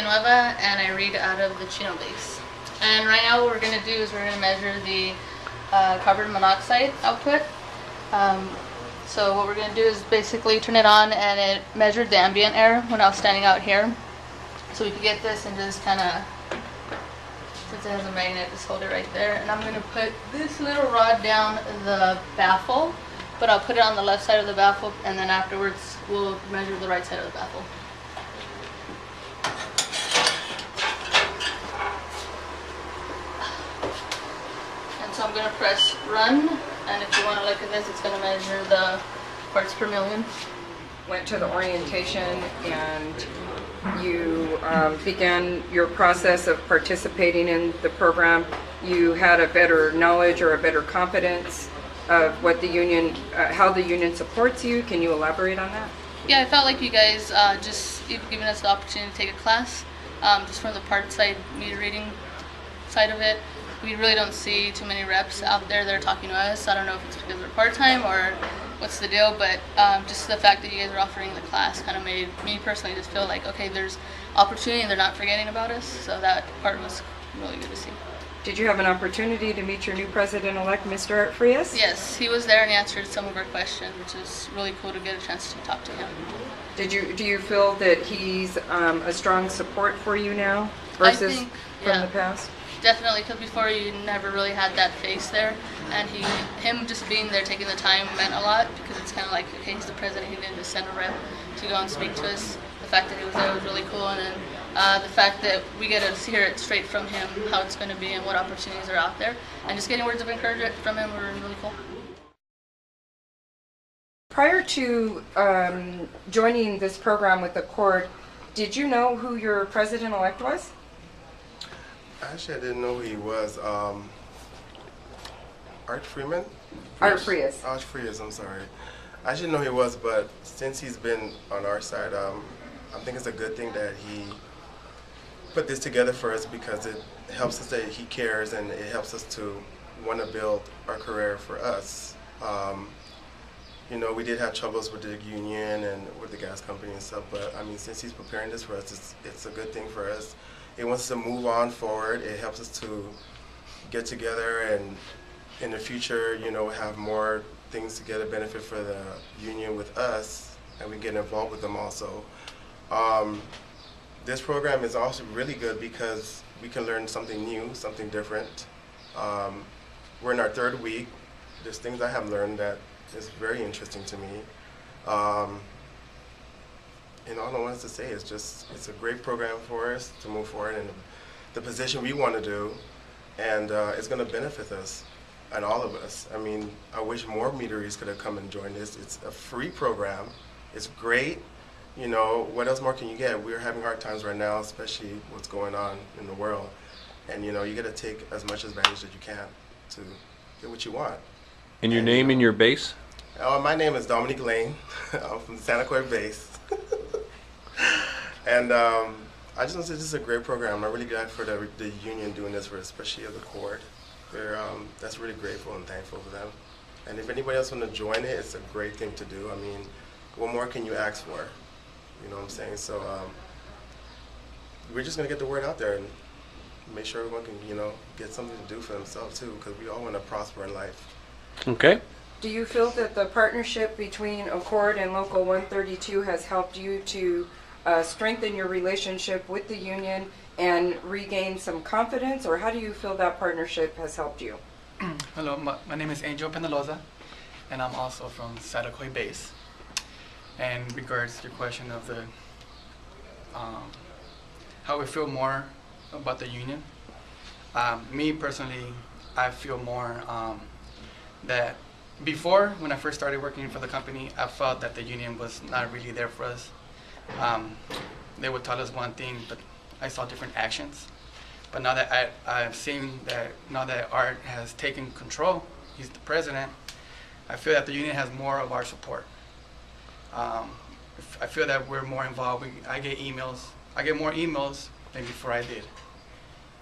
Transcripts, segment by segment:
Nueva, and I read out of the Chino base. And right now what we're going to do is we're going to measure the carbon monoxide output. So what we're going to do is basically turn it on, and it measured the ambient air when I was standing out here. So we could get this and just kind of, since it has a magnet, just hold it right there. And I'm going to put this little rod down the baffle, but I'll put it on the left side of the baffle, and then afterwards we'll measure the right side of the baffle. And so I'm going to press run, and if you want to look at this, it's going to measure the parts per million. Went to the orientation and you began your process of participating in the program. You had a better knowledge or a better confidence of what the union, how the union supports you. Can you elaborate on that? Yeah, I felt like you guys just giving us the opportunity to take a class, just from the part side, meter reading side of it. We really don't see too many reps out there that are talking to us. I don't know if it's because they're part-time or what's the deal, but just the fact that you guys are offering the class kind of made me personally just feel like, okay, there's opportunity and they're not forgetting about us. So that part was really good to see. Did you have an opportunity to meet your new president-elect, Mr. Art Frias? Yes, he was there and he answered some of our questions, which is really cool to get a chance to talk to him. Do you feel that he's a strong support for you now versus from the past? Definitely, because before you never really had that face there, and him just being there, taking the time meant a lot, because it's kind of like, okay, he's the president, he didn't just send a rep to go and speak to us. The fact that he was there was really cool, and then the fact that we get to hear it straight from him, how it's going to be and what opportunities are out there, and just getting words of encouragement from him were really cool. Prior to joining this program with the court, did you know who your president-elect was? Actually, I didn't know who he was. Art Freeman? Art Frias. Art Frias, I'm sorry. I didn't know who he was, but since he's been on our side, I think it's a good thing that he put this together for us, because it helps us that he cares, and it helps us to want to build our career for us. You know, we did have troubles with the union and with the gas company and stuff, but I mean, since he's preparing this for us, it's a good thing for us. It wants us to move on forward. It helps us to get together and in the future, you know, have more things to get a benefit for the union with us, and we get involved with them also. This program is also really good because we can learn something new, something different. We're in our third week. There's things I have learned that is very interesting to me. And all I want to say is just, it's a great program for us to move forward in the position we want to do, and it's going to benefit us and all of us. I mean, I wish more meteries could have come and joined this. It's a free program. It's great. You know, what else more can you get? We're having hard times right now, especially what's going on in the world. And you know, you got to take as much advantage as you can to get what you want. And your name and your base? My name is Dominic Lane. I'm from the Santa Cruz base. And I just want to say this is a great program. I'm really glad for the union doing this for, especially of the court. That's really grateful and thankful for them. And if anybody else want to join it, it's a great thing to do. I mean, what more can you ask for? You know what I'm saying? So we're just going to get the word out there and make sure everyone can, you know, get something to do for themselves too, because we all want to prosper in life. Okay. Do you feel that the partnership between Accord and Local 132 has helped you to strengthen your relationship with the union and regain some confidence, or how do you feel that partnership has helped you? Hello, my name is Angel Penaloza, and I'm also from Sadakoy base. And in regards to your question of the how we feel more about the union, me personally, I feel more that before, when I first started working for the company, I felt that the union was not really there for us. They would tell us one thing, but I saw different actions. But now that I've seen that, now that Art has taken control, he's the president, I feel that the union has more of our support. I feel that we're more involved. I get more emails than before I did.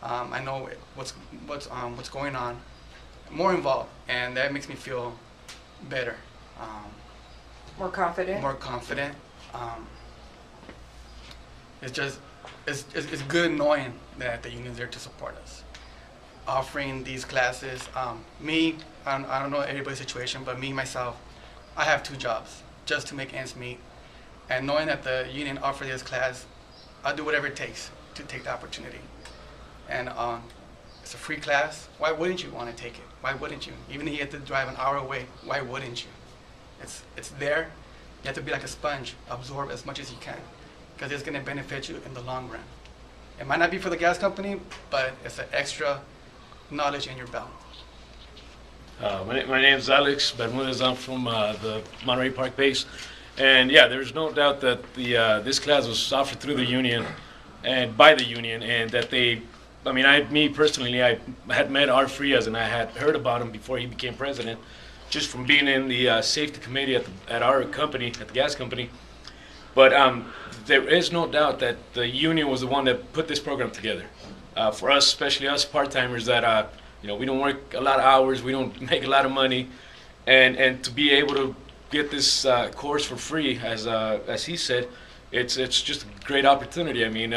I know what's going on, more involved, and that makes me feel better. More confident? More confident. it's good knowing that the union's there to support us. Offering these classes, I don't know everybody's situation, but me, myself, I have 2 jobs just to make ends meet. And knowing that the union offers this class, I'll do whatever it takes to take the opportunity. And it's a free class. Why wouldn't you want to take it? Why wouldn't you? Even if you have to drive an hour away, why wouldn't you? It's there. You have to be like a sponge, absorb as much as you can, because it's going to benefit you in the long run. It might not be for the gas company, but it's an extra knowledge in your belt. My name is Alex Bermudez. I'm from the Monterey Park base. And yeah, there's no doubt that this class was offered through the union and by the union, and that me personally, I had met Art Frias and I had heard about him before he became president, just from being in the safety committee at our company, at the gas company. But there is no doubt that the union was the one that put this program together. For us, especially us part-timers that, we don't work a lot of hours, we don't make a lot of money, and to be able to get this course for free, as he said, it's just a great opportunity. I mean,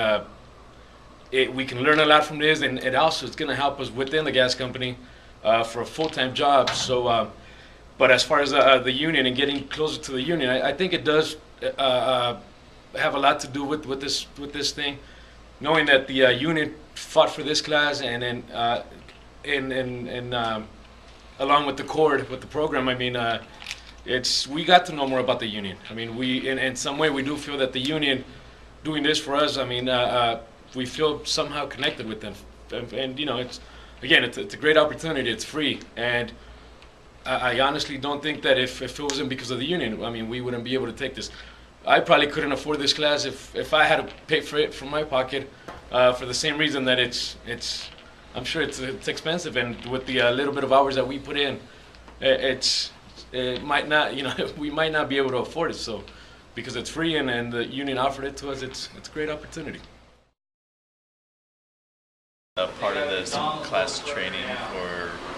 we can learn a lot from this, and it also is going to help us within the gas company for a full-time job. So, but as far as the union and getting closer to the union, I think it does have a lot to do with this thing, knowing that the union fought for this class, and then along with the CORD, with the program. I mean, we got to know more about the union. I mean, we in some way we do feel that the union doing this for us. I mean, we feel somehow connected with them, and it's a great opportunity. It's free, and I honestly don't think that if it wasn't because of the union, I mean, we wouldn't be able to take this. I probably couldn't afford this class if I had to pay for it from my pocket, for the same reason that I'm sure it's expensive, and with the little bit of hours that we put in, it might not, we might not be able to afford it. So, because it's free and the union offered it to us, it's a great opportunity. Part of this class training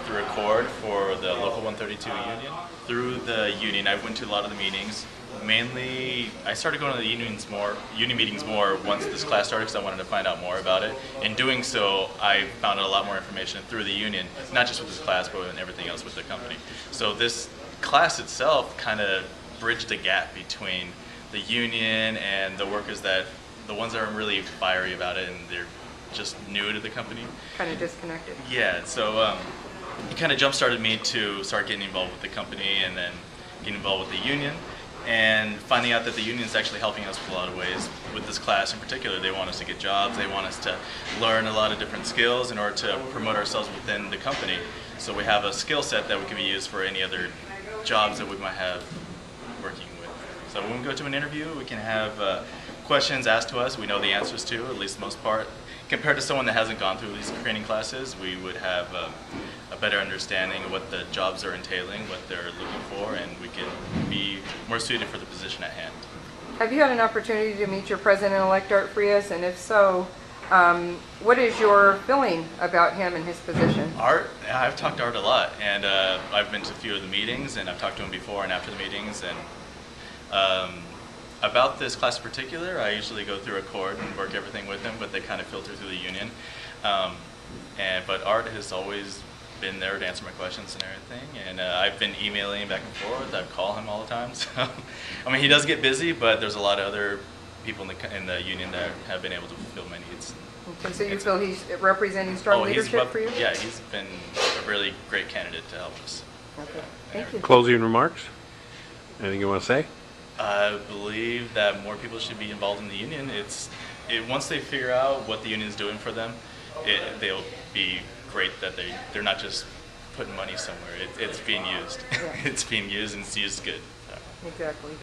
through a CORD for the local 132 union. Through the union, I went to a lot of the meetings. Mainly, I started going to the union meetings more once this class started, because I wanted to find out more about it. In doing so, I found out a lot more information through the union, not just with this class, but with everything else with the company. So this class itself kind of bridged the gap between the union and the workers, the ones that are really fiery about it and they're just new to the company. Kind of disconnected. Yeah, so it kind of jump-started me to start getting involved with the company, and then getting involved with the union, and finding out that the union is actually helping us with a lot of ways. With this class in particular, they want us to get jobs, they want us to learn a lot of different skills in order to promote ourselves within the company. So we have a skill set that we can be used for any other jobs that we might have working with. So when we go to an interview, we can have questions asked to us we know the answers to, at least the most part. Compared to someone that hasn't gone through these training classes, we would have a better understanding of what the jobs are entailing, what they're looking for, and we can be more suited for the position at hand. Have you had an opportunity to meet your president-elect, Art Frias? And if so, what is your feeling about him and his position? Art, I've talked to Art a lot, and I've been to a few of the meetings, and I've talked to him before and after the meetings, and about this class in particular, I usually go through a CORD and work everything with him, but they kind of filter through the union. But Art has always been there to answer my questions and everything, and I've been emailing back and forth. I call him all the time. So, I mean, he does get busy, but there's a lot of other people in the union that have been able to fulfill my needs. Okay, so you feel he's representing strong leadership for you? Yeah, he's been a really great candidate to help us. Okay, thank you. Closing remarks? Anything you want to say? I believe that more people should be involved in the union. Once they figure out what the union is doing for them, they'll be great that they're not just putting money somewhere. It's being used. Yeah. It's being used, and it's used good. Exactly.